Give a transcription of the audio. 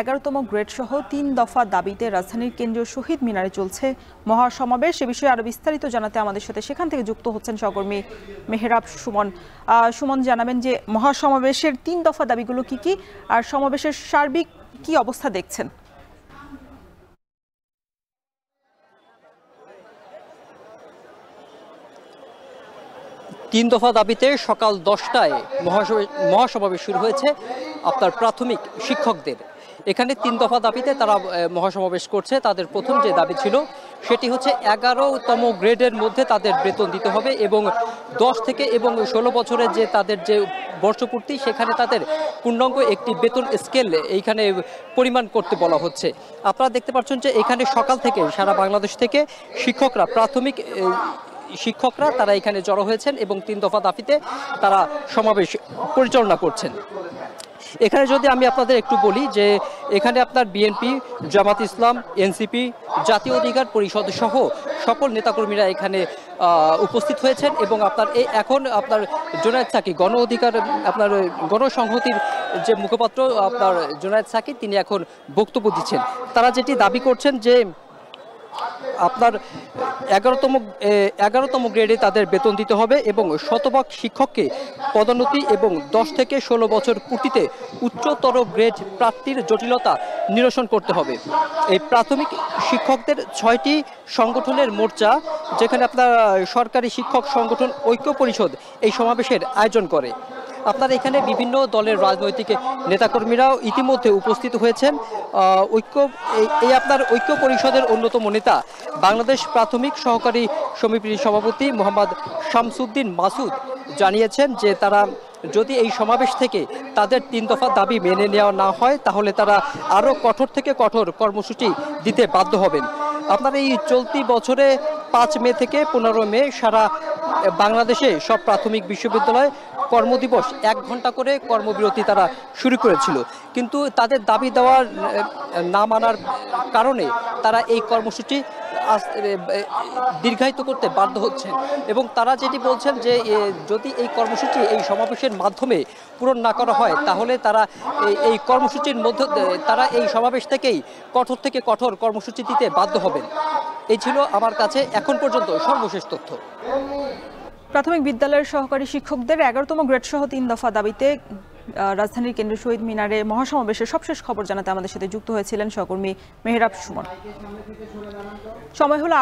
11তম grade সহ ৩ দফা দাবিতে রাজধানীর কেন্দ্রীয় শহীদ মিনারে চলছে মহাসমাবেশ। এ বিষয়ে আরো বিস্তারিত জানাতে আমাদের সাথে সেখান থেকে যুক্ত হচ্ছেন সহকর্মী মেহরাব সুমন। সুমন, জানাবেন যে মহাসমাবেশের ৩ দফা দাবিগুলো কি কি, আর সমাবেশের সার্বিক কি অবস্থা দেখছেন? তিন দফা দাবিতে সকাল 10টায় মহাসমাবেশ শুরু হয়েছে আপনার প্রাথমিক শিক্ষকদের। এখানে ৩ দফা দাবিতে তারা মহাসমাবেশ করছে। তাদের প্রথম যে দাবি ছিল সেটি হচ্ছে 11তম গ্রেডের মধ্যে তাদের বেতন দিতে হবে এবং 10 থেকে এবং 16 বছরের যে তাদের যে বর্ষপূর্তি সেখানে তাদের পূর্ণাঙ্গ একটি বেতন স্কেল এইখানে পরিমাণ করতে বলা হচ্ছে। আপনারা দেখতে পাচ্ছেন যে এখানে সকাল থেকে সারা বাংলাদেশ থেকে শিক্ষকরা প্রাথমিক শিক্ষকরা তারা এখানে জড়ো হয়েছেন এবং 3 দফা দাবিতে তারা সমাবেশ পরিচালনা করছেন। এখানে যদি আমি আপনাদের একটু বলি যে এখানে আপনার বিএনপি, জামাত ইসলাম, এনসিপি, জাতীয় অধিকার পরিষদ সহ সকল নেতাকর্মীরা এখানে উপস্থিত হয়েছেন এবং আপনার এখন আপনার জুনায়েদ সাকি গণ অধিকার আপনার গণসংহতির যে মুখপাত্র আপনার জুনায়েদ সাকি তিনি এখন বক্তব্য দিচ্ছেন। তারা যেটি দাবি করছেন যে আপনার 11তম গ্রেডে তাদের বেতন দিতে হবে এবং শতভাগ শিক্ষককে পদোন্নতি এবং 10 থেকে 16 বছর পূর্তিতে উচ্চতর গ্রেড প্রাপ্তির জটিলতা নিরসন করতে হবে। এই প্রাথমিক শিক্ষকদের 6টি সংগঠনের মোর্চা, যেখানে আপনার সরকারি শিক্ষক সংগঠন ঐক্য পরিষদ এই সমাবেশের আয়োজন করে। আপনার এখানে বিভিন্ন দলের রাজনৈতিক নেতাকর্মীরাও ইতিমধ্যে উপস্থিত হয়েছেন। আপনার ঐক্য পরিষদের অন্যতম নেতা বাংলাদেশ প্রাথমিক সহকারী সমিতির সভাপতি মোহাম্মদ শামসুদ্দিন মাসুদ জানিয়েছেন যে তারা যদি এই সমাবেশ থেকে তাদের 3 দফা দাবি মেনে নেওয়া না হয় তাহলে তারা আরও কঠোর থেকে কঠোর কর্মসূচি দিতে বাধ্য হবেন। আপনার এই চলতি বছরে 5 মে থেকে 15 মে সারা বাংলাদেশে সব প্রাথমিক বিশ্ববিদ্যালয় কর্মদিবস 1 ঘন্টা করে কর্মবিরতি তারা শুরু করেছিল, কিন্তু তাদের দাবি দেওয়া না মানার কারণে তারা এই কর্মসূচি দীর্ঘায়িত করতে বাধ্য হচ্ছেন এবং তারা যেটি বলছেন যে যদি এই কর্মসূচি এই সমাবেশের মাধ্যমে পূরণ না করা হয় তাহলে তারা এই কর্মসূচির মধ্যে তারা এই সমাবেশ থেকেই কঠোর থেকে কঠোর কর্মসূচি দিতে বাধ্য হবেন। এই ছিল আমার কাছে এখন পর্যন্ত সর্বশেষ তথ্য। প্রাথমিক বিদ্যালয়ের সহকারী শিক্ষকদের 11তম গ্রেড সহ 3 দফা দাবিতে রাজধানীর কেন্দ্রীয় শহীদ মিনারে মহাসমাবেশের সবশেষ খবর জানাতে আমাদের সাথে যুক্ত হয়েছিলেন সহকর্মী মেহরাব সুমন। সময় হলো